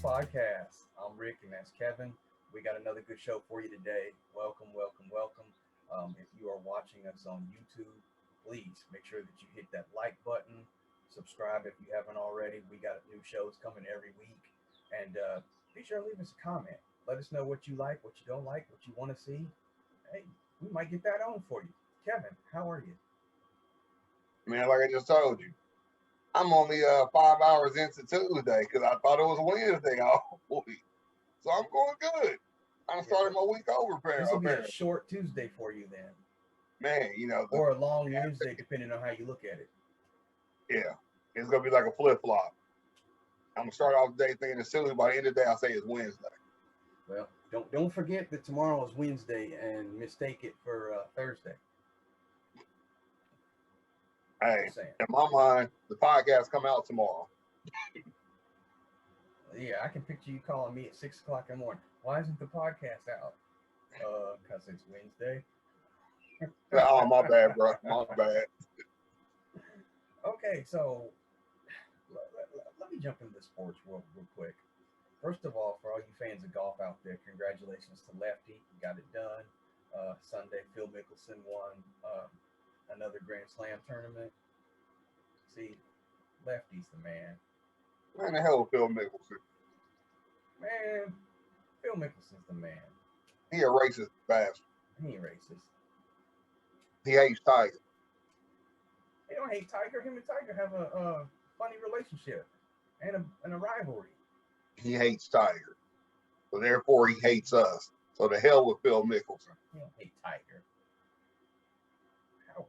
Podcast. I'm Rick and that's Kevin. We got another good show for you today. Welcome, welcome, welcome. If you are watching us on YouTube, please make sure that you hit that like button, subscribe if you haven't already. We got new shows coming every week. And be sure to leave us a comment. Let us know what you like, what you don't like, what you want to see. Hey, we might get that on for you. Kevin, how are you? Man, like I just told you, I'm only 5 hours into Tuesday because I thought it was Wednesday all week. So I'm going good. I'm Yeah, starting my week over, this will be a apparently. short Tuesday for you then, Man, or a long Wednesday, depending on how you look at it. yeah, it's going to be like a flip flop. I'm going to start off the day thinking it's Tuesday. By the end of the day, I'll say it's Wednesday. Well, don't forget that tomorrow is Wednesday and mistake it for Thursday. Hey, Just saying. in my mind, the podcast come out tomorrow. Yeah, I can picture you calling me at 6 o'clock in the morning. Why isn't the podcast out? Because it's Wednesday. Oh, my bad, bro. My bad. Okay, so let me jump into the sports world real quick. First of all, for all you fans of golf out there, congratulations to Lefty. Got it done. Sunday, Phil Mickelson won another Grand Slam tournament. See, Lefty's the man. Man, the hell with Phil Mickelson. Man, Phil Mickelson's the man. He a racist bastard. He ain't racist. He hates Tiger. He don't hate Tiger. Him and Tiger have a funny relationship and a rivalry. He hates Tiger. So therefore, he hates us. So the hell with Phil Mickelson. He don't hate Tiger.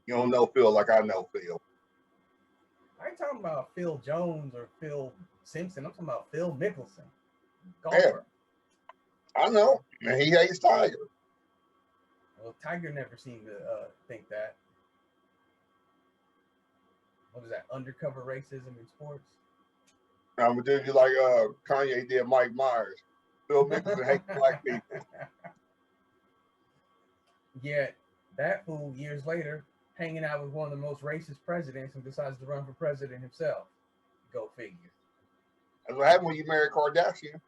You don't know Phil like I know Phil. I ain't talking about Phil Jones or Phil Simpson. I'm talking about Phil Mickelson, golfer. Yeah, I know. And he hates Tiger. Well, Tiger never seemed to think that. What is that? Undercover racism in sports? I'm gonna do you like Kanye did Mike Myers. Phil Mickelson hates black people. Yet that fool years later hanging out with one of the most racist presidents and decides to run for president himself. Go figure. That's what happened when you married Kardashian.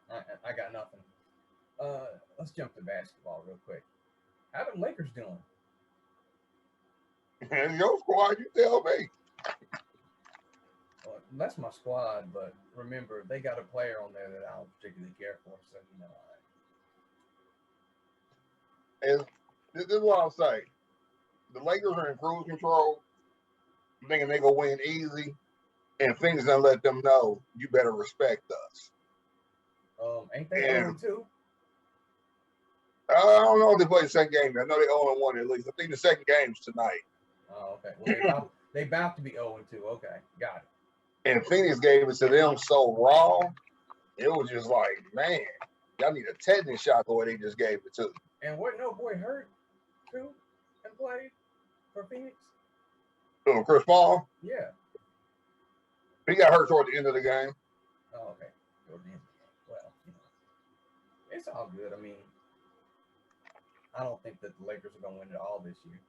I got nothing. Let's jump to basketball real quick. How them Lakers doing? And your squad, you tell me. Well, that's my squad, but remember they got a player on there that I don't particularly care for, so you know. And this is what I'll say. The Lakers are in cruise control, thinking they gonna win easy, and Phoenix gonna let them know you better respect us. Ain't they 0-2? I don't know if they play the second game. I know they 0-1 at least. I think the second game's tonight. Oh, okay. Well, they about to be 0-2. Okay, got it. And Phoenix gave it to them so raw, it was just like, man, y'all need a tetanus shot the way they just gave it to. And what? No boy hurt too and played for Phoenix. Chris Paul. Yeah. He got hurt toward the end of the game. Oh, okay. Toward the end of the game. Well, it's all good. I mean, I don't think that the Lakers are going to win it all this year.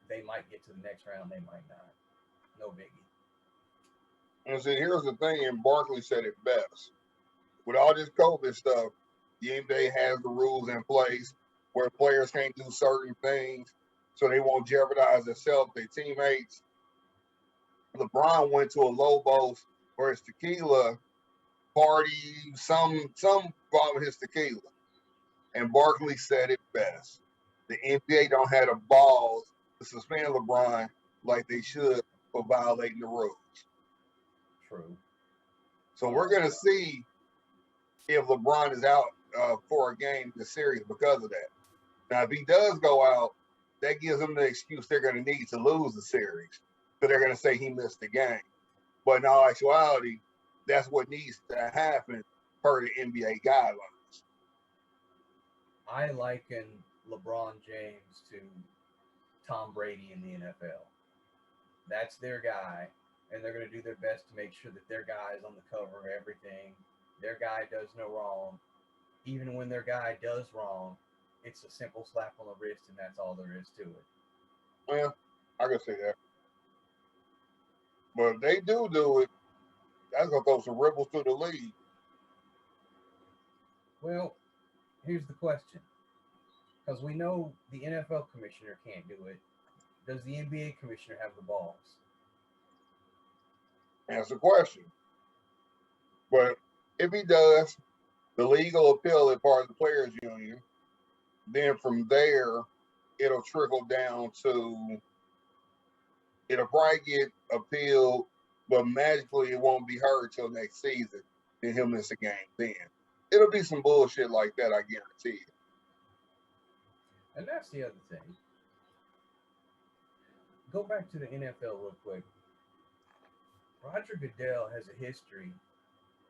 They might get to the next round. They might not. No biggie. And see, here's the thing, and Barkley said it best. With all this COVID stuff, the NBA has the rules in place where players can't do certain things so they won't jeopardize themselves, their teammates. LeBron went to a Lobos or his tequila party, some problem with his tequila. And Barkley said it best. The NBA don't have the balls to suspend LeBron like they should for violating the rules. True. So we're going to see if LeBron is out for a game this series because of that. Now, if he does go out, that gives them the excuse they're going to need to lose the series. So they're going to say he missed the game. But in all actuality, that's what needs to happen per the NBA guidelines. I liken LeBron James to Tom Brady in the NFL. That's their guy, and they're going to do their best to make sure that their guy is on the cover of everything. Their guy does no wrong. Even when their guy does wrong, it's a simple slap on the wrist, and that's all there is to it. Well, I can see that. But if they do it, that's gonna throw some ripples through the league. Well, here's the question. Because we know the NFL commissioner can't do it. Does the NBA commissioner have the balls? That's the question. But if he does, the league will appeal it part of the players' union. Then from there, it'll trickle down to it'll probably get appealed, but magically it won't be heard till next season. Then he'll miss a game. Then it'll be some bullshit like that, I guarantee you. And that's the other thing. Go back to the NFL real quick. Roger Goodell has a history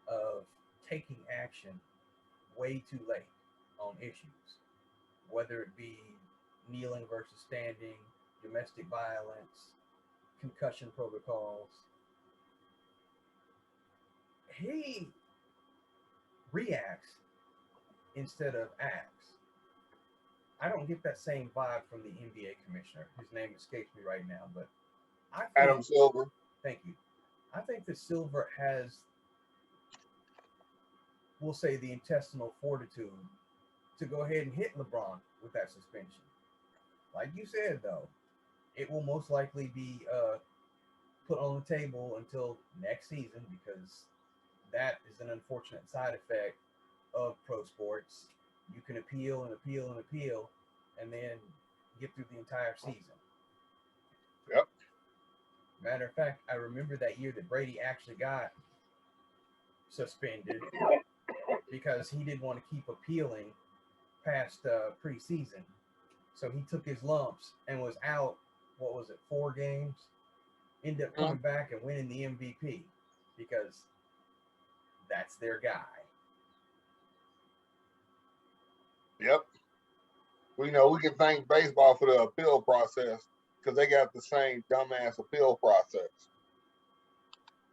of taking action way too late on issues, whether it be kneeling versus standing, domestic violence, concussion protocols. He reacts instead of acts. I don't get that same vibe from the NBA commissioner. His name escapes me right now, but I think, Adam Silver. Thank you. I think that Silver has, we'll say, the intestinal fortitude to go ahead and hit LeBron with that suspension. Like you said, though, it will most likely be put on the table until next season because that is an unfortunate side effect of pro sports. You can appeal and appeal and appeal and then get through the entire season. Yep. Matter of fact, I remember that year that Brady actually got suspended because he didn't want to keep appealing past preseason. So he took his lumps and was out, 4 games? Ended up coming back and winning the MVP because that's their guy. Yep. We know we can thank baseball for the appeal process because they got the same dumbass appeal process.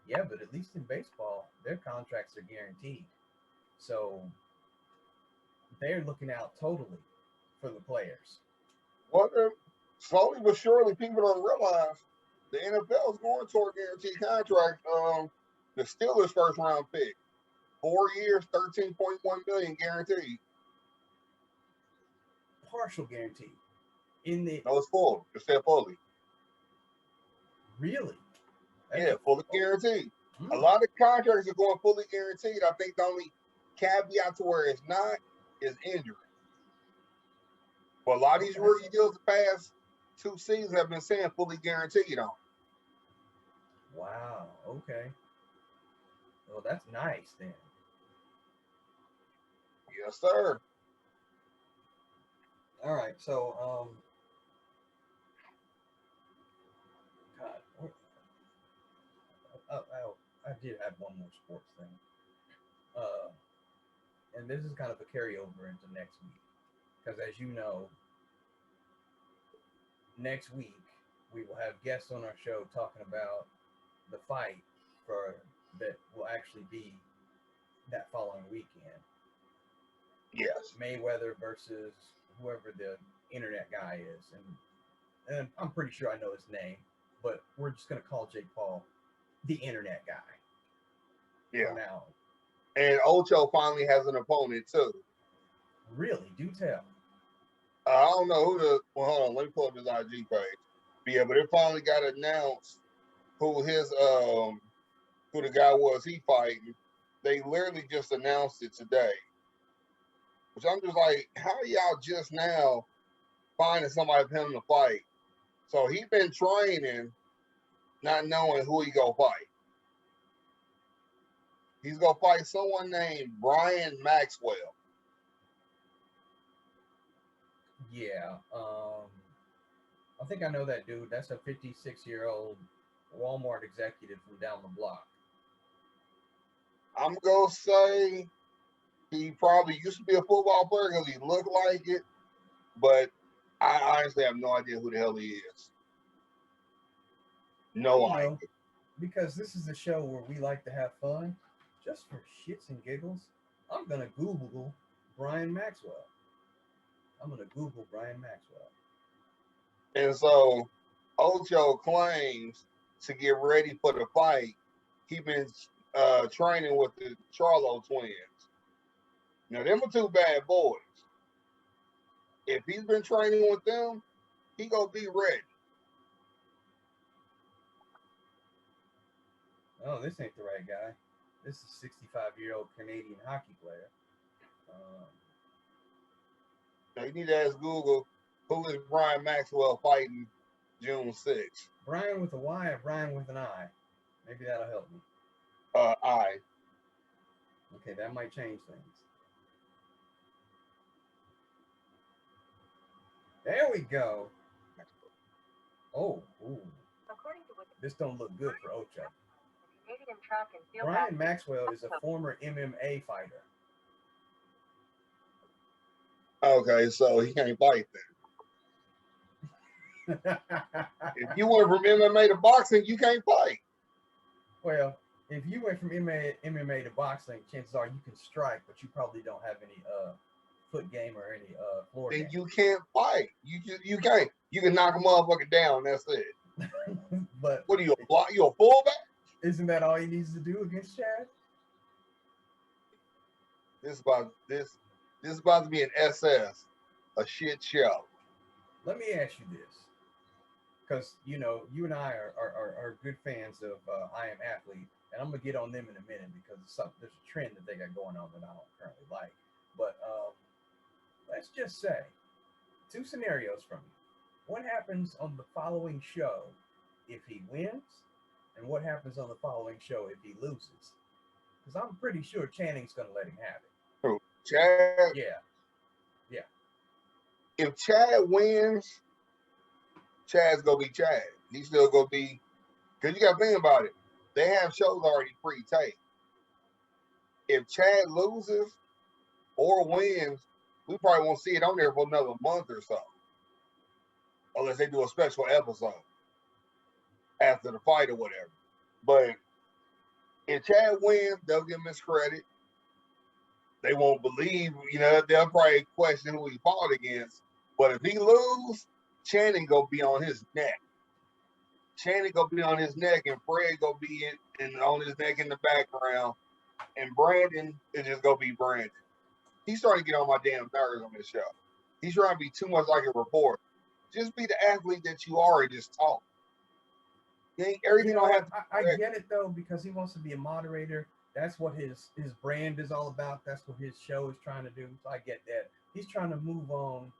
Yeah, but at least in baseball, their contracts are guaranteed. So they're looking out totally for the players. Well, slowly but surely, people don't realize the NFL is going toward guaranteed contracts. The Steelers' first round pick, 4 years, $13.1 million guaranteed. Partial guarantee. No, it's full. It said fully. Really? Yeah, fully guaranteed. A lot of contracts are going fully guaranteed. I think the only caveat to where it's not is injury. But a lot of these rookie deals the past 2 seasons have been saying fully guaranteed on. Wow. Okay. Well, that's nice then. Yes, sir. All right. So, God, I did have one more sports thing. And this is kind of a carryover into next week. Because as you know, next week we will have guests on our show talking about the fight that will actually be that following weekend. Yes. Mayweather versus whoever the internet guy is. And I'm pretty sure I know his name, but we're just going to call Jake Paul the internet guy. Yeah. Now. And Ocho finally has an opponent too. Really? Do tell. I don't know who well, hold on, let me pull up his IG page. But yeah, but it finally got announced who the guy was he fighting. They literally just announced it today. Which I'm just like, how are y'all just now finding somebody for him to fight? So he been training, not knowing who he gonna fight. He's gonna fight someone named Brian Maxwell. Yeah. I think I know that dude. That's a 56-year-old Walmart executive from down the block. I'm gonna say he probably used to be a football player because he looked like it, but I honestly have no idea who the hell he is. No idea. Because this is a show where we like to have fun, just for shits and giggles. I'm gonna Google Brian Maxwell. And so Ocho claims to get ready for the fight, he been training with the Charlo twins. Now, them are two bad boys. If he's been training with them, he gonna be ready. Oh, this ain't the right guy. This is a 65-year-old Canadian hockey player. Now you need to ask Google, who is Brian Maxwell fighting June 6th? Brian with a Y or Brian with an I? Maybe that'll help me. I. Okay, that might change things. There we go. Oh, ooh. This don't look good for Ocho. Brian Maxwell is a former MMA fighter. Okay, so he can't fight then. If you went from MMA to boxing, you can't fight. Well, if you went from MMA to boxing, chances are you can strike, but you probably don't have any foot game or any floor game. Then you can't fight. You can't. You can knock a motherfucker down. That's it. But what are you, a block? You a fullback? Isn't that all he needs to do against Chad? This is about to be an SS, a shit show. Let me ask you this, because you know you and I are good fans of I Am Athlete, and I'm gonna get on them in a minute because there's a trend that they got going on that I don't currently like. But let's just say 2 scenarios from you. What happens on the following show if he wins, and what happens on the following show if he loses? Because I'm pretty sure Channing's gonna let him have it. Who? Chad? Yeah. If Chad wins, Chad's gonna be Chad. He's still gonna be, because you gotta think about it. They have shows already pre-taped. If Chad loses or wins, we probably won't see it on there for another month or so. Unless they do a special episode after the fight or whatever. But if Chad wins, they'll give him his credit. They won't believe, they'll probably question who he fought against. But if he lose, Channing gonna be on his neck. Channing gonna be on his neck, and Fred gonna be on his neck in the background. And Brandon is just gonna be Brandon. He's starting to get on my damn nerves on this show. He's trying to be too much like a reporter. Just be the athlete that you are and just talk. Everything don't have to I get it though, because he wants to be a moderator. That's what his brand is all about. That's what his show is trying to do. So I get that. He's trying to move on.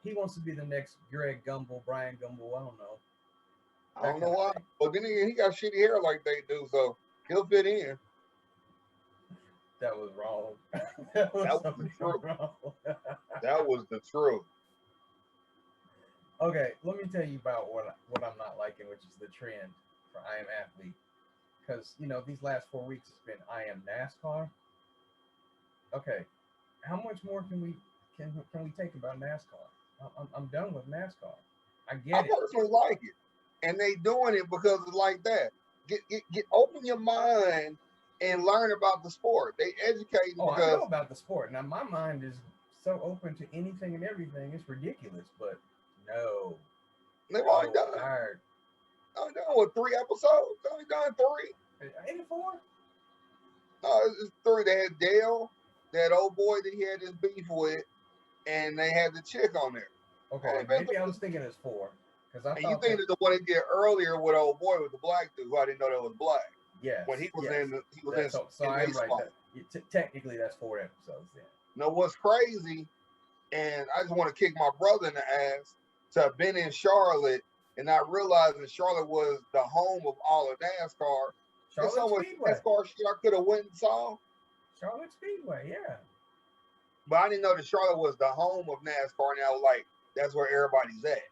He wants to be the next Greg Gumbel, Brian Gumbel. I don't know. I don't know why. But then again, he got shitty hair like they do, so he'll fit in. That was wrong. That was the truth. That was the truth. Okay, let me tell you about what I'm not liking, which is the trend for I Am Athlete. Because, these last 4 weeks it's been I Am NASCAR. Okay, how much more can we take about NASCAR? I'm done with NASCAR. I personally like it, and they doing it because it's like that. Get open your mind and learn about the sport. They educate. Oh, I know about the sport. Now my mind is so open to anything and everything. It's ridiculous, but no. They've only done. Only done what, 3 episodes? Only done 3. Ain't it 4? No, it's 3. They had Dale, that old boy that he had this beef with, and they had the chick on there. Okay, maybe I was thinking it's 4. And you think that the one they did earlier with old boy with the black dude, who I didn't know that was black. Yes. When he was in, so I'm right. Technically, that's 4 episodes then. Now, what's crazy, and I just want to kick my brother in the ass, to have been in Charlotte and not realizing Charlotte was the home of all of NASCAR. There's so much NASCAR shit I could have went and saw. Charlotte Speedway, yeah. But I didn't know that Charlotte was the home of NASCAR, and I was like, that's where everybody's at.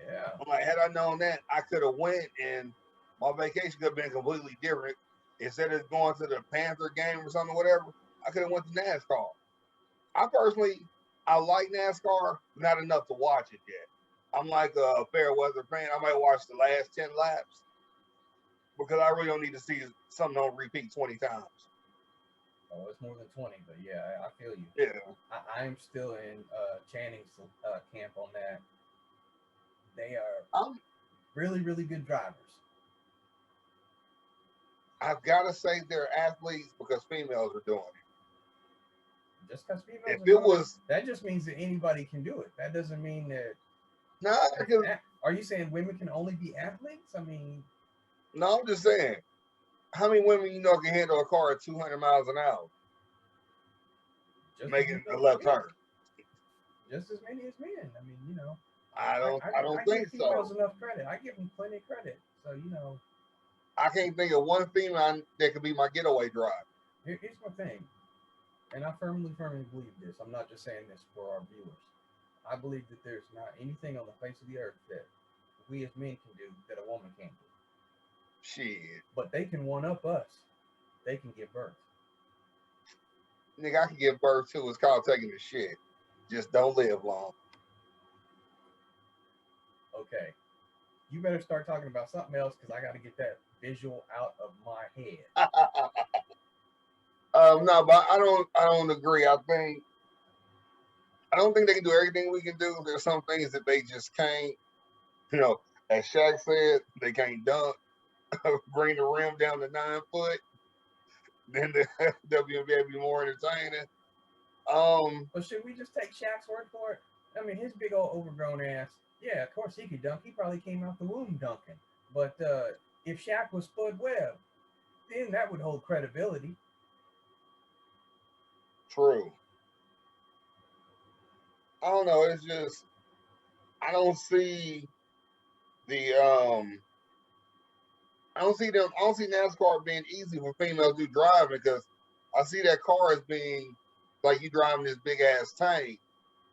Yeah. I'm like, had I known that, I could have went, and my vacation could have been completely different. Instead of going to the Panther game or something, whatever, I could have went to NASCAR. I like NASCAR, not enough to watch it yet. I'm like a fair weather fan. I might watch the last 10 laps because I really don't need to see something on repeat 20 times. Oh, it's more than 20, but yeah, I feel you. Yeah. I'm still in Channing's camp on that. They are. really, really good drivers. I've got to say they're athletes because females are doing it. Just because females If are it doing was, that just means that anybody can do it. That doesn't mean that. nah, Are you saying women can only be athletes? I mean, no, I'm just saying, how many women you know can handle a car at 200 miles an hour, just making a left turn? Just as many as men. I mean, you know, I don't I think give females so. enough credit. I give them plenty of credit. So you know, I can't think of one female that could be my getaway driver. here's my thing, and I firmly believe this. I'm not just saying this for our viewers. I believe that there's not anything on the face of the earth that we as men can do that a woman can't do. Shit. But they can one up us. They can give birth. Nigga, I can give birth too. It's called taking the shit. Just don't live long. Okay. You better start talking about something else because I got to get that visual out of my head. No, but I don't agree. I don't think they can do everything we can do. There's some things that they just can't. You know, as Shaq said, they can't dunk, bring the rim down to 9 foot. Then the WNBA be more entertaining. But should we just take Shaq's word for it? I mean, his big old overgrown ass. Yeah, of course he could dunk. He probably came out the womb dunking. But if Shaq was Spud Webb, then that would hold credibility. True. I don't know. It's just I don't see the I don't see NASCAR being easy for females to drive because I see that car as being like you driving this big ass tank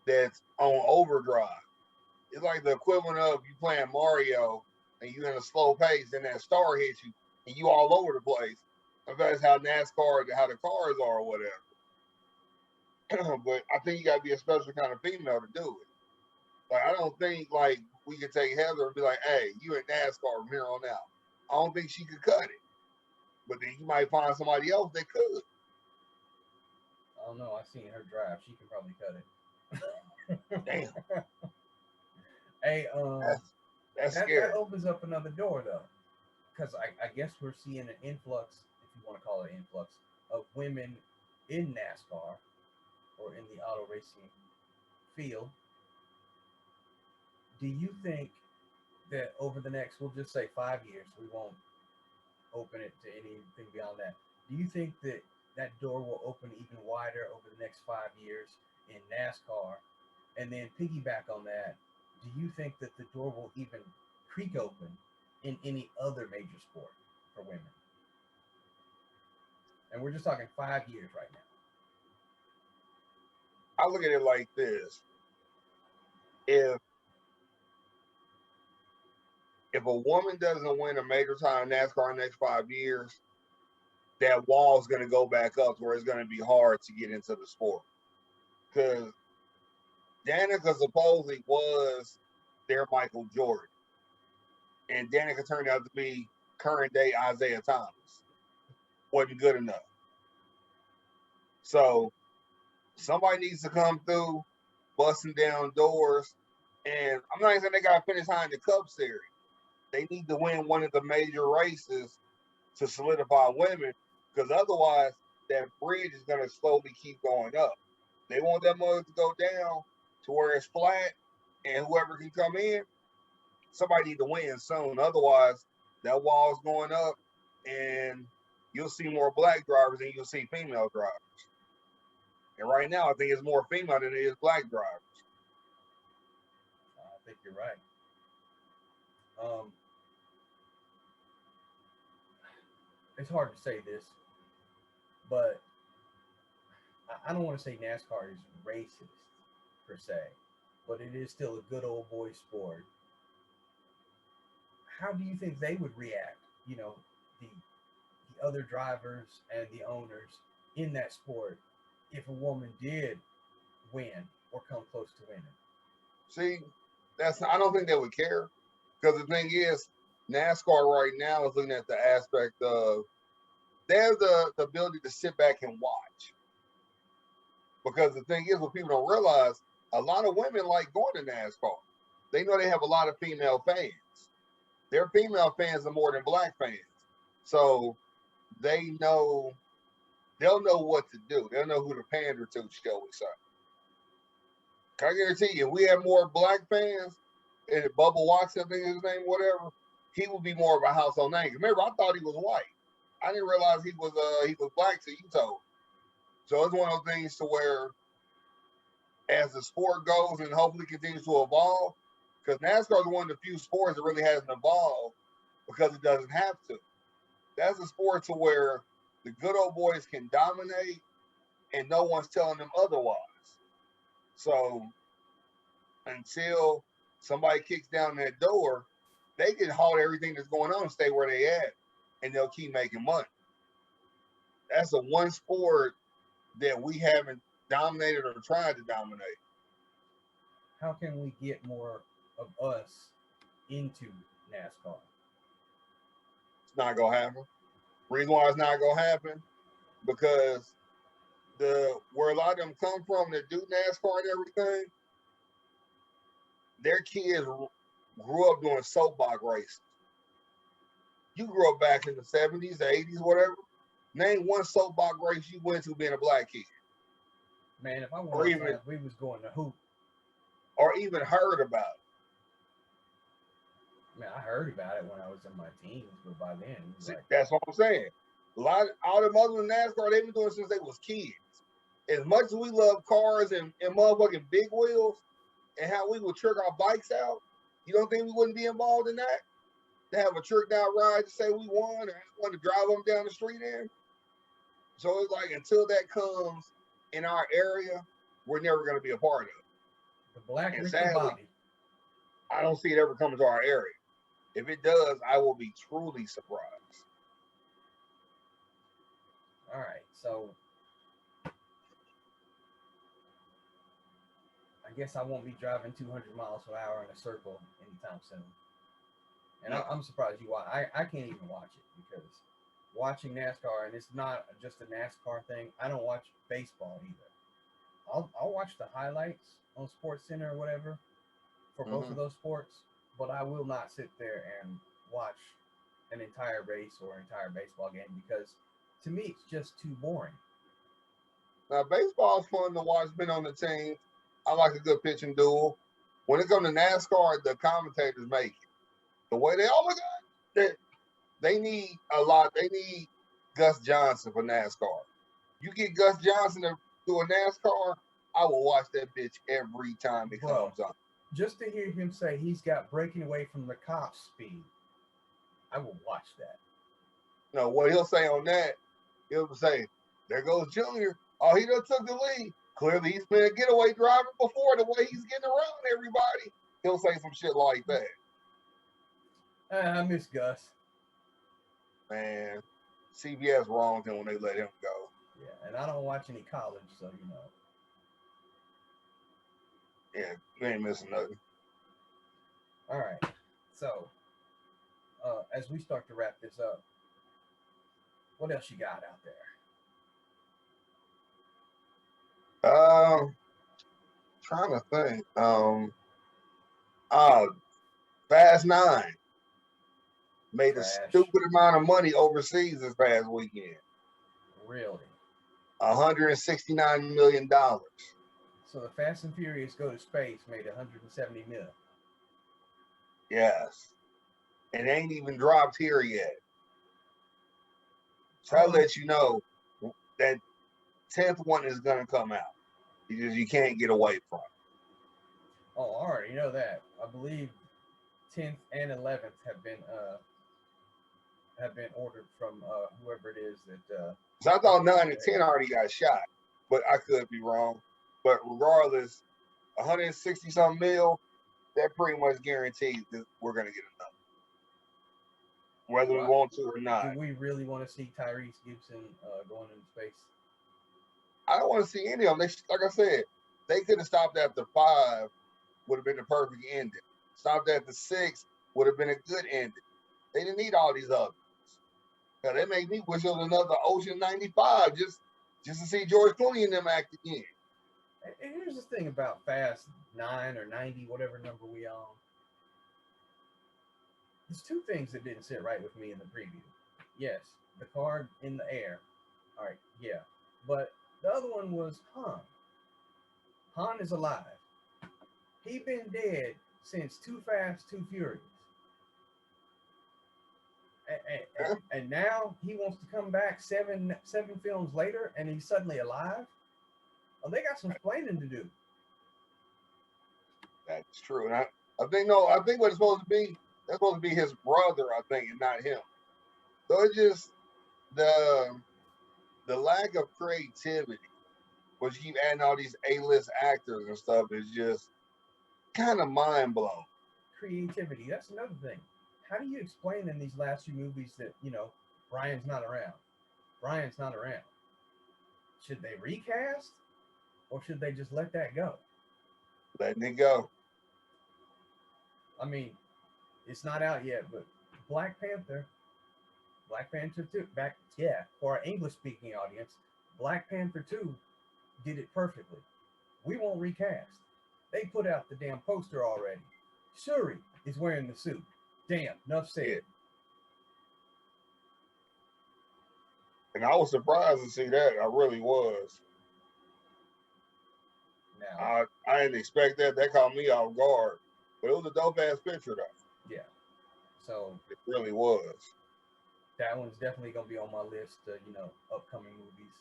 that's on overdrive. It's like the equivalent of you playing Mario and you in a slow pace and that star hits you and you all over the place. In fact, that's how NASCAR, how the cars are or whatever. But I think you got to be a special kind of female to do it. Like I don't think like we could take Heather and be like, "Hey, you in NASCAR from here on out." I don't think she could cut it. But then you might find somebody else that could. I don't know. I've seen her drive. She can probably cut it. Damn. Hey, that's that scary. opens up another door though, because I guess we're seeing an influx, if you want to call it an influx, of women in NASCAR or in the auto racing field. Do you think that over the next, we'll just say 5 years, we won't open it to anything beyond that? Do you think that that door will open even wider over the next 5 years in NASCAR? And then piggyback on that, do you think that the door will even creak open in any other major sport for women? And we're just talking 5 years right now. I look at it like this. If a woman doesn't win a major title in NASCAR in the next 5 years, that wall is going to go back up where it's going to be hard to get into the sport. Because Danica supposedly was their Michael Jordan. And Danica turned out to be current day Isaiah Thomas. Wasn't good enough. So somebody needs to come through, busting down doors. And I'm not even saying they got to finish high in the Cup Series. They need to win one of the major races to solidify women, because otherwise that bridge is going to slowly keep going up. They want that mother to go down to where it's flat, and whoever can come in, somebody need to win soon. Otherwise, that wall's going up, and you'll see more black drivers than you'll see female drivers. And right now, I think it's more female than it is black drivers. I think you're right. It's hard to say this, but I don't want to say NASCAR is racist per se, but it is still a good old boy sport. How do you think they would react? You know, the other drivers and the owners in that sport if a woman did win or come close to winning. See, I don't think they would care, because the thing is, NASCAR right now is looking at the aspect of they have the ability to sit back and watch. Because the thing is, what people don't realize, a lot of women like going to NASCAR. They know they have a lot of female fans. their female fans are more than black fans. So they'll know what to do. They'll know who to pander to, shall we say. Can I guarantee you, if we had more black fans, and Bubba Watson, I think his name, whatever, he would be more of a household name. Remember, I thought he was white. I didn't realize he was black till you told me. So it's one of those things to where, as the sport goes and hopefully continues to evolve, because NASCAR is one of the few sports that really hasn't evolved because it doesn't have to. That's a sport to where the good old boys can dominate and no one's telling them otherwise. So until somebody kicks down that door, they can halt everything that's going on and stay where they at, and they'll keep making money. That's the one sport that we haven't dominated or tried to dominate. How can we get more of us into NASCAR? It's not gonna happen. Reason why it's not gonna happen, because where a lot of them come from that do NASCAR and everything, their kids grew up doing soapbox races. You grew up back in the 70s, the 80s, whatever. Name one soapbox race you went to being a black kid. Man, if I went we was going to hoop. Or even heard about it. Man, I heard about it when I was in my teens, but by then, that's what I'm saying. All them other than NASCAR, they've been doing it since they was kids. As much as we love cars and motherfucking big wheels and how we would trick our bikes out, you don't think we wouldn't be involved in that? To have a tricked out ride to say we won or want to drive them down the street in? So it's like until that comes in our area, we're never going to be a part of it. The Black Ricky Bobby. I don't see it ever coming to our area. If it does, I will be truly surprised. All right, so I guess I won't be driving 200 miles per hour in a circle anytime soon. And I'm surprised you watch. I can't even watch it because watching NASCAR, and it's not just a NASCAR thing. I don't watch baseball either. I'll watch the highlights on Sports Center or whatever for both of those sports, but I will not sit there and watch an entire race or an entire baseball game because to me it's just too boring. Now baseball's fun to watch. Been on the team. I like a good pitching duel. When it comes to NASCAR, the commentators make it. The way they need a lot. They need Gus Johnson for NASCAR. You get Gus Johnson to do a NASCAR, I will watch that bitch every time it comes on. Just to hear him say he's got breaking away from the cops speed, I will watch that. No, what he'll say on that, he'll say, there goes Junior. Oh, he done took the lead. Clearly he's been a getaway driver before, the way he's getting around everybody. He'll say some shit like that. I miss Gus. Man, CBS wronged him when they let him go. Yeah, and I don't watch any college, so you know. Yeah, you ain't missing nothing. All right. So, as we start to wrap this up, what else you got out there? Trying to think. Fast 9 made a stupid amount of money overseas this past weekend. Really? $169 million. So the Fast and Furious Go to Space made 170 million. Yes. And they ain't even dropped here yet. So I'll let you know that 10th one is going to come out because you can't get away from it. Oh, all right. You know that. I believe 10th and 11th have been ordered from whoever it is that. So I thought 9 and 10 already got shot, but I could be wrong. But regardless, 160-something mil, that pretty much guarantees that we're going to get another. Whether we want to or not. Do we really want to see Tyrese Gibson going into space? I don't want to see any of them. Like I said, they could have stopped after 5, would have been the perfect ending. Stopped after 6 would have been a good ending. They didn't need all these others. Now, they made me wish there was another Ocean 95 just to see George Clooney and them act again. And here's the thing about Fast 9 or 90, whatever number we on. There's two things that didn't sit right with me in the preview. Yes, the card in the air. All right, yeah. But the other one was Han. Han is alive. He been dead since Too Fast, Too Furious. And now he wants to come back seven films later and he's suddenly alive? Oh, they got some explaining to do. That's true. And I think no, I think what it's supposed to be, that's supposed to be his brother, I think, and not him. So it's just the lack of creativity, which you keep adding all these A-list actors and stuff, is just kind of mind blowing. Creativity, that's another thing. How do you explain in these last few movies that, Brian's not around? Brian's not around. Should they recast or should they just let that go? Letting it go. I mean, it's not out yet, but Black Panther 2, for our English speaking audience, Black Panther 2 did it perfectly. We won't recast. They put out the damn poster already. Shuri is wearing the suit. Damn, enough said. Yeah. And I was surprised to see that. I really was. Now, I didn't expect that. That caught me off guard. But it was a dope ass picture, though. Yeah. So it really was. That one's definitely gonna be on my list. Upcoming movies.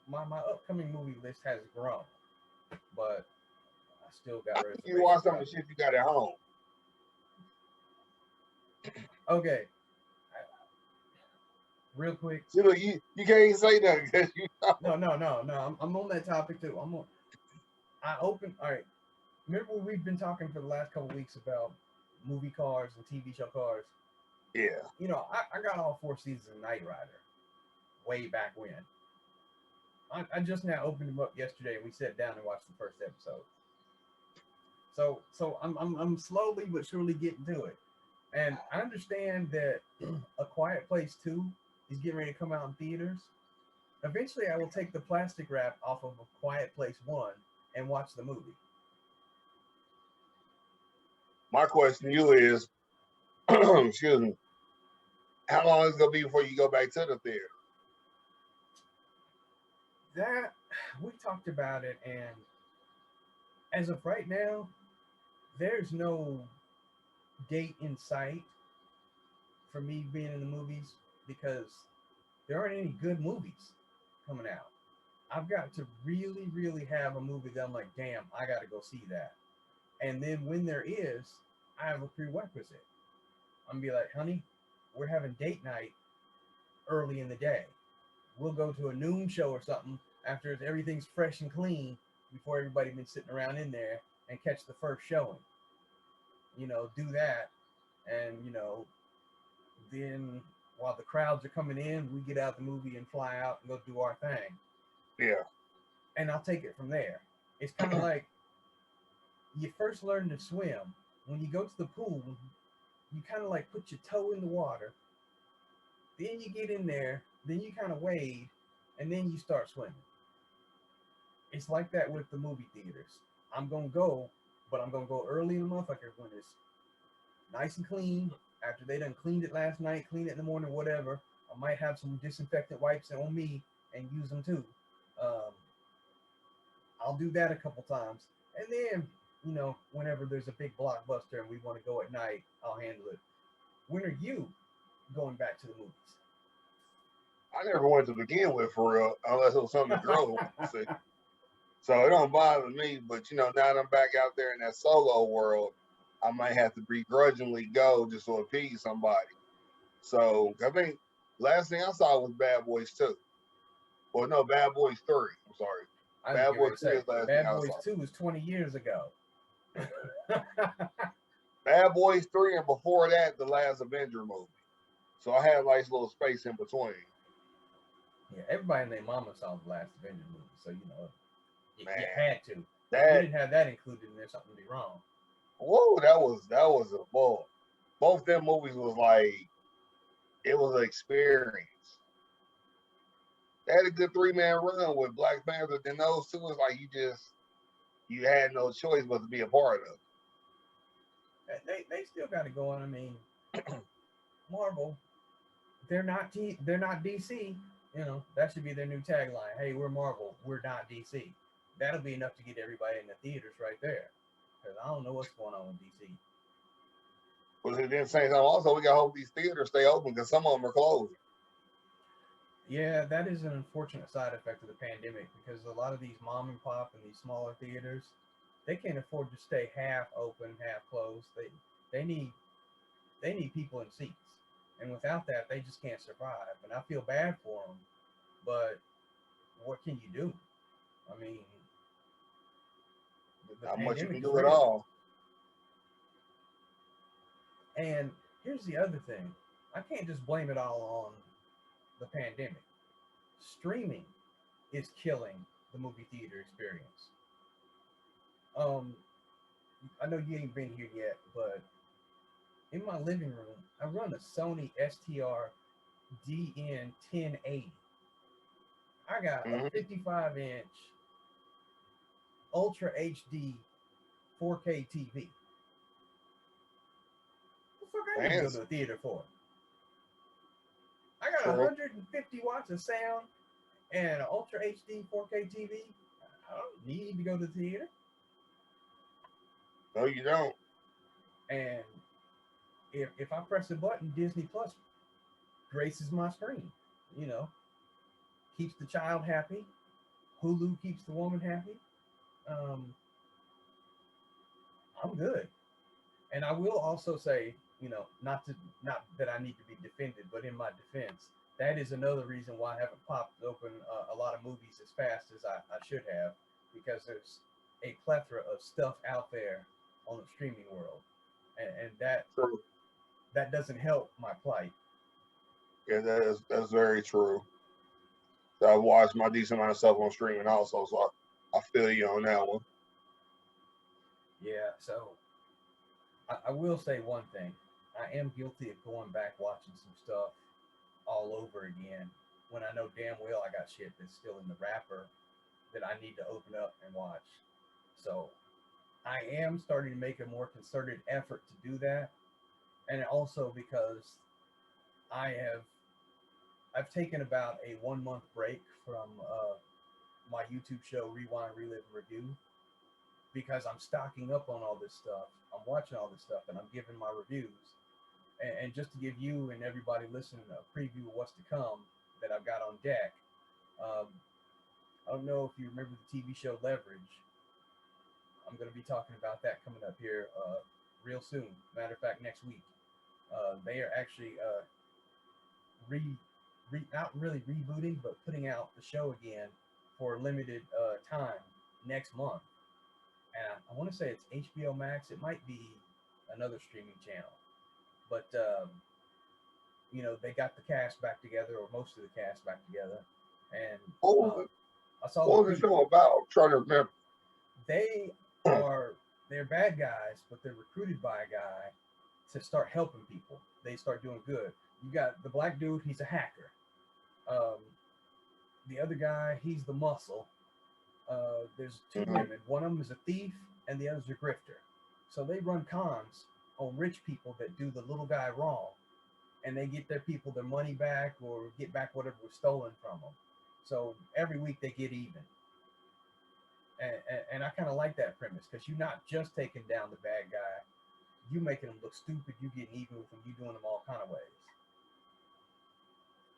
My upcoming movie list has grown, but I still got. You watch some of the shit you got at home. Okay. Real quick. See, look, you can't say nothing because you know. No. I'm on that topic too. All right. Remember we've been talking for the last couple of weeks about movie cars and TV show cars. Yeah. I got all 4 seasons of Knight Rider way back when. I just now opened them up yesterday and we sat down and watched the first episode. So I'm slowly but surely getting to it. And I understand that A Quiet Place 2 is getting ready to come out in theaters. Eventually I will take the plastic wrap off of A Quiet Place 1 and watch the movie. My question to you is, excuse me, how long is it going to be before you go back to the theater? That, we talked about it, and as of right now, there's no date in sight for me being in the movies because there aren't any good movies coming out. I've got to really, really have a movie that I'm like, damn, I got to go see that. And then when there is, I have a prerequisite. I'm gonna be like, honey, we're having date night early in the day. We'll go to a noon show or something after everything's fresh and clean before everybody been sitting around in there and catch the first showing. Do that. And, then while the crowds are coming in, we get out the movie and fly out and go do our thing. Yeah. And I'll take it from there. It's kind of like you first learn to swim. When you go to the pool, you kind of like put your toe in the water. Then you get in there, then you kind of wade, and then you start swimming. It's like that with the movie theaters. I'm going to go, but I'm going to go early in the motherfucker when it's nice and clean. After they done cleaned it last night, clean it in the morning, whatever. I might have some disinfectant wipes on me and use them too. I'll do that a couple times. And then, whenever there's a big blockbuster and we want to go at night, I'll handle it. When are you going back to the movies? I never went to begin with, for real, unless it was something the girl wanted to see. So it don't bother me, but now that I'm back out there in that solo world, I might have to begrudgingly go just to appease somebody. So I think last thing I saw was Bad Boys 2. Well, no, Bad Boys 3. I'm sorry. Bad Boys 2 is last Bad Boys 2 was 20 years ago. Bad Boys 3, and before that, the last Avenger movie. So I had a nice little space in between. Yeah, everybody and their mama saw the last Avenger movie, so you had to. If you didn't have that included in there, something would be wrong. Whoa, that was a bull. Both them movies was like, it was an experience. They had a good 3-man run with Black Panther. Then those two was like you had no choice but to be a part of. They still got it going. I mean, Marvel, they're not DC. You know, that should be their new tagline. Hey, we're Marvel. We're not DC. That'll be enough to get everybody in the theaters right there. Because I don't know what's going on with DC. But at the same time, also we got to hope these theaters stay open because some of them are closing. Yeah, that is an unfortunate side effect of the pandemic because a lot of these mom and pop and these smaller theaters, they can't afford to stay half open, half closed. They need they need people in seats, and without that, they just can't survive. And I feel bad for them, but what can you do? I mean, the Not much you pandemic can is do at real. all. And here's the other thing: I can't just blame it all on the pandemic. Streaming is killing the movie theater experience. Um, I know you ain't been here yet, but in my living room, I run a Sony STR DN 1080. I got a Hmm. 55-inch Ultra HD 4K TV. What the fuck I need to go to Fancy. a theater for? I got True. 150 watts of sound and an Ultra HD 4K TV. I don't need to go to the theater. No, you don't. And if I press a button, Disney Plus graces my screen. You know, keeps the child happy. Hulu keeps the woman happy. Um, I'm good. And I will also say, you know, not that I need to be defended, but in my defense, that is another reason why I haven't popped open a lot of movies as fast as I should have, because there's a plethora of stuff out there on the streaming world, and True. that doesn't help my plight. Yeah, that's very true. So I've watched my decent amount of stuff on streaming also, so I feel you on that one. Yeah, so I will say one thing: I am guilty of going back watching some stuff all over again when I know damn well I got shit that's still in the wrapper that I need to open up and watch. So I am starting to make a more concerted effort to do that. And also because I have I've taken about a 1 month break from my YouTube show Rewind, Relive, Review because I'm stocking up on all this stuff. I'm watching all this stuff and I'm giving my reviews. And just to give you and everybody listening a preview of what's to come that I've got on deck, um, I don't know if you remember the TV show Leverage. I'm going to be talking about that coming up here real soon. Matter of fact, next week. They are actually re, not really rebooting, but putting out the show again for a limited time next month. And I want to say it's HBO Max. It might be another streaming channel, but you know they got the cast back together, or most of the cast back together, and What was uh, it? I saw the What was the preview. show about? I'm trying to remember. They are they're bad guys, but they're recruited by a guy to start helping people. They start doing good. You got the black dude; he's a hacker. Um, the other guy, he's the muscle. There's two Hmm. women. One of them is a thief, and the other's a grifter. So they run cons on rich people that do the little guy wrong, and they get their people their money back or get back whatever was stolen from them. So every week they get even, and I kind of like that premise because you're not just taking down the bad guy, you making them look stupid. You getting even with them. You doing them all kind of ways.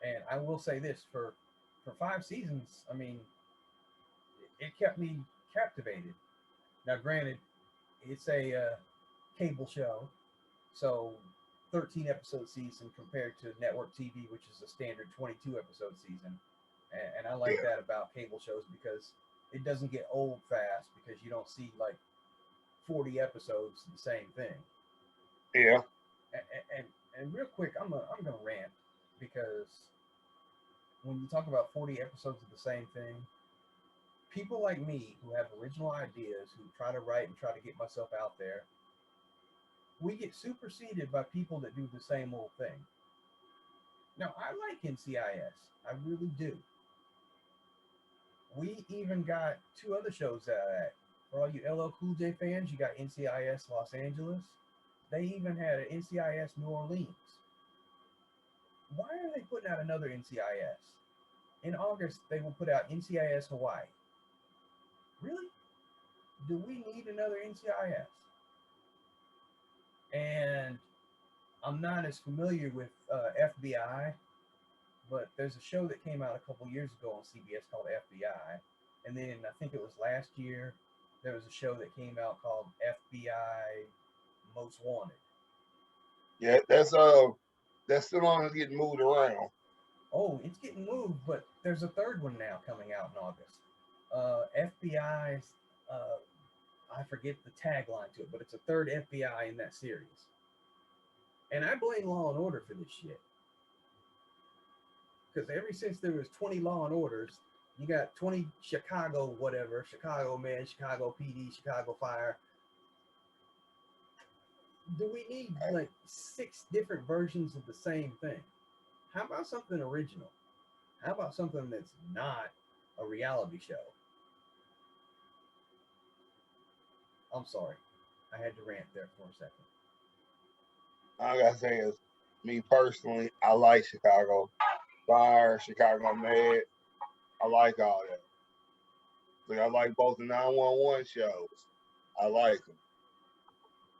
And I will say this for 5 seasons. I mean, it kept me captivated. Now, granted, it's a cable show, so 13 episode season compared to network TV, which is a standard 22 episode season. And I like Yeah, that about cable shows because it doesn't get old fast because you don't see like 40 episodes of the same thing. yeah. And and real quick, I'm gonna rant because when you talk about 40 episodes of the same thing, people like me who have original ideas, who try to write and try to get myself out there, we get superseded by people that do the same old thing. Now, I like NCIS. I really do. We even got two other shows out of that. For all you LL Cool J fans, you got NCIS Los Angeles. They even had an NCIS New Orleans. Why are they putting out another NCIS? In August, they will put out NCIS Hawaii. Really? Do we need another NCIS? And I'm not as familiar with FBI, but there's a show that came out a couple years ago on CBS called FBI. And then I think it was last year, there was a show that came out called FBI Most Wanted. Yeah, that's still on getting moved around. Oh, it's getting moved, but there's a third one now coming out in August. FBI's, I forget the tagline to it, but it's a third FBI in that series. And I blame Law and Order for this shit. Because ever since there was 20 Law and Orders, you got 20 Chicago whatever, Chicago Med, Chicago PD, Chicago Fire. Do we need like 6 different versions of the same thing? How about something original? How about something that's not a reality show? I'm sorry. I had to rant there for a second. All I gotta say is, me personally, I like Chicago Fire, Chicago Med. I like all that. Like, I like both the 911 shows. I like them.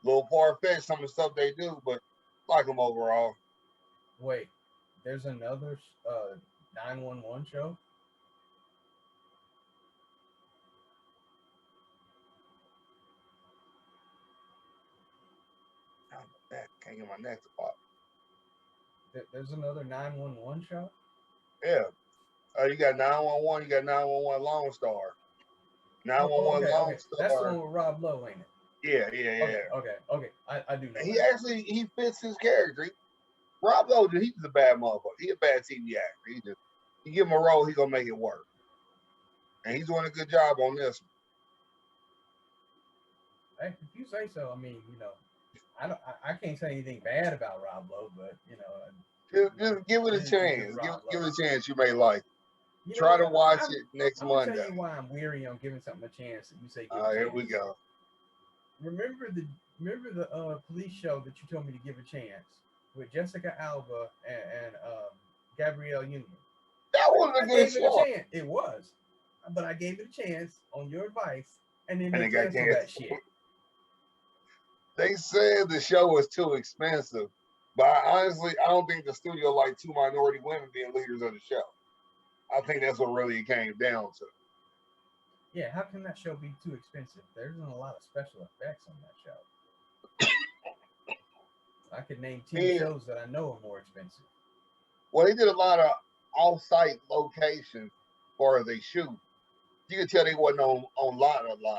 A little far-fetched some of the stuff they do, but like them overall. Wait, there's another 911 show? Can't get my neck to pop. There's another 911 show? Yeah. You got 911, you got 911 Lone Star. 911 okay, Lone okay. Star. That's the one with Rob Lowe, ain't it? Yeah. Okay. I do know. He fits his character. Rob Lowe, he was a bad motherfucker. He a bad TV actor. You give him a role, he gonna make it work. And he's doing a good job on this one. Hey, if you say so, I mean, I can't say anything bad about Rob Lowe, but just give it a chance. Give it a chance. You may like it. Try to watch it next Monday. I'll tell you why I'm weary on giving something a chance. And you say, here we go. Remember the police show that you told me to give a chance with Jessica Alba and Gabrielle Union? That was a good show. It was, but I gave it a chance on your advice, and then they got canceled that shit. They said the show was too expensive, but honestly, I don't think the studio liked 2 minority women being leaders of the show. I think that's what really came down to. Yeah, how can that show be too expensive? There isn't a lot of special effects on that show. I could name 10 shows that I know are more expensive. Well, they did a lot of off-site locations for they shoot. You can tell they wasn't on lot a lot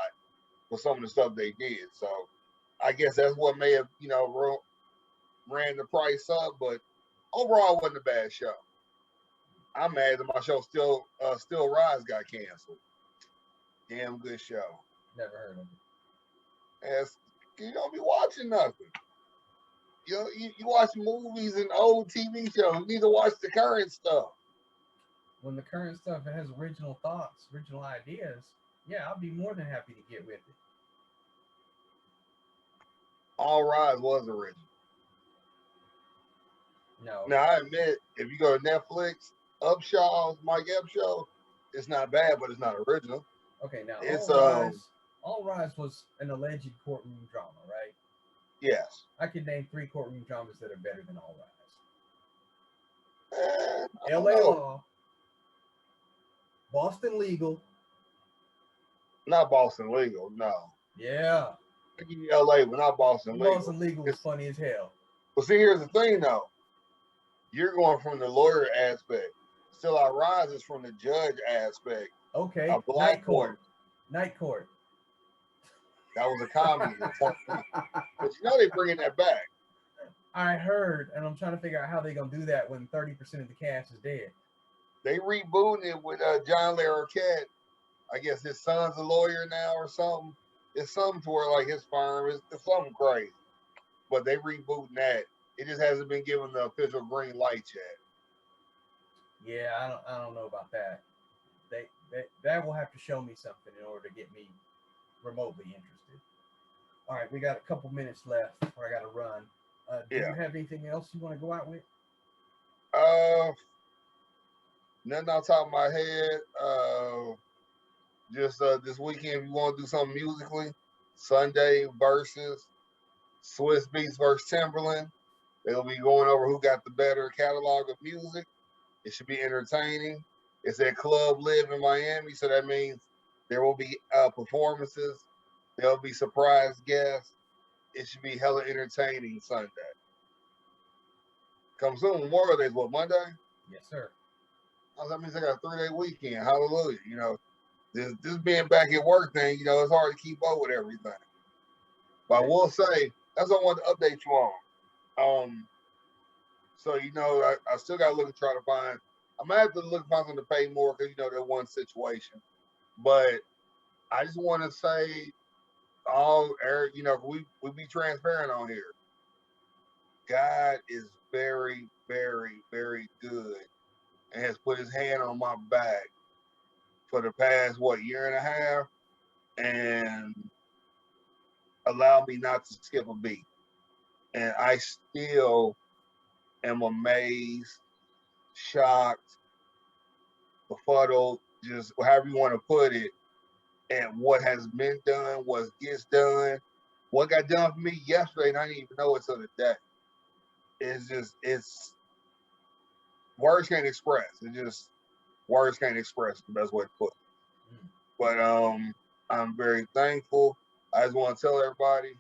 for some of the stuff they did. So I guess that's what may have, ran the price up, but overall it wasn't a bad show. I'm mad that my show Still Rise got canceled. Damn good show. Never heard of it. You don't be watching nothing. You watch movies and old TV shows. You need to watch the current stuff. When the current stuff has original thoughts, original ideas, yeah, I'll be more than happy to get with it. All Rise was original. No. Now, I admit, if you go to Netflix, Upshaw's Mike Epps show, it's not bad, but it's not original. Okay, now it's All Rise was an alleged courtroom drama, right? Yes. I could name 3 courtroom dramas that are better than All Rise. LA Law, Boston Legal. Not Boston Legal, no. Yeah. I give you LA, but not Boston Legal. Boston Legal is funny as hell. Well, see, here's the thing, though. You're going from the lawyer aspect. Still, I Rise is from the judge aspect. Okay. Night Court. Night Court. That was a comedy. But they're bringing that back. I heard, and I'm trying to figure out how they're going to do that when 30% of the cast is dead. They rebooting it with John Larroquette. I guess his son's a lawyer now or something. It's something to where, like, his firm is something crazy. But they rebooting that. It just hasn't been given the official green light yet. Yeah, I don't know about that. That will have to show me something in order to get me remotely interested. All right, we got a couple minutes left before I got to run. Do Yeah. you have anything else you want to go out with? Nothing on top of my head. Just this weekend, if you want to do something musically, Sunday versus Swiss Beats versus Timberland. They'll be going over who got the better catalog of music. It should be entertaining. It's at Club Live in Miami, so that means there will be performances. There'll be surprise guests. It should be hella entertaining Sunday. Come soon. Memorial Day is what, Monday? Yes, sir. Oh, that means I got a 3-day weekend. Hallelujah. You know, this being back at work thing, you know, it's hard to keep up with everything. But I will say, that's what I wanted to update you on. So, you know, I still got to look and try to find, I might have to look and find something to pay more because, you know, that one situation. But I just want to say, Eric, you know, we be transparent on here. God is very, very, very good and has put his hand on my back for the past, year and a half and allowed me not to skip a beat. And I still am amazed, shocked, befuddled, just however you want to put it, at what has been done, what gets done, what got done for me yesterday, and I didn't even know it till today. It's words can't express. Words can't express the best way to put it. But I'm very thankful. I just want to tell everybody,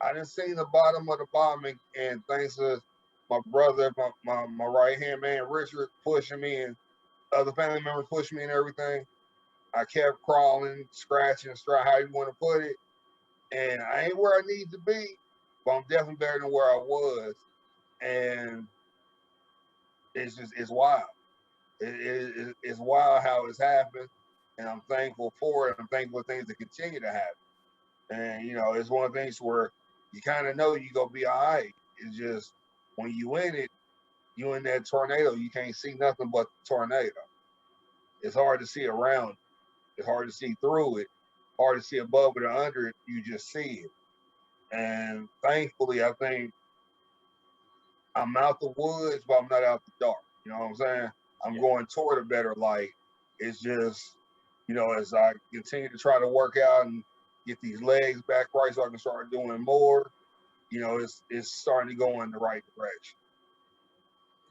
I didn't see the bottom of the bottom, and thanks to my brother, my right hand man Richard pushing me, and other family members pushing me and everything. I kept crawling, scratching, how you want to put it. And I ain't where I need to be, but I'm definitely better than where I was. And it's wild. It's wild how it's happened. And I'm thankful for it. I'm thankful for things that continue to happen. And, you know, it's one of the things where you kind of know you're going to be all right. It's just when you in it, you in that tornado, you can't see nothing but the tornado. It's hard to see around it. It's hard to see through it. Hard to see above it or under it. You just see it. And thankfully, I think I'm out the woods, but I'm not out the dark. You know what I'm saying? I'm going toward a better light. It's just, you know, as I continue to try to work out and get these legs back right so I can start doing more, you know, it's starting to go in the right direction.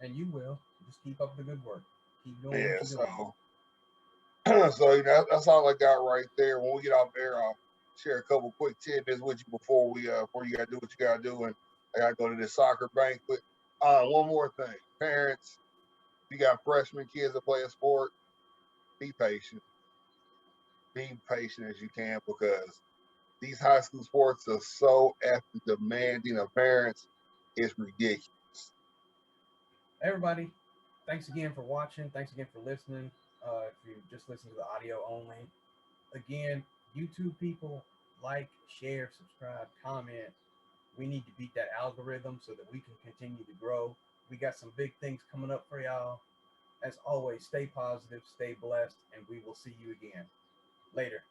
And you will. Just keep up the good work. Keep doing Yeah, what you're doing. So you know, that's all I got right there. When we get off air, I'll share a couple quick tidbits with you before you gotta do what you gotta do, and I gotta go to this soccer banquet. One more thing, parents, if you got freshman kids that play a sport, be patient. Be patient as you can because these high school sports are so effing demanding of parents. It's ridiculous. Everybody, thanks again for watching. Thanks again for listening. If you just listen to the audio only, again, YouTube people, like, share, subscribe, comment. We need to beat that algorithm so that we can continue to grow. We got some big things coming up for y'all. As always, stay positive, stay blessed, and we will see you again. Later.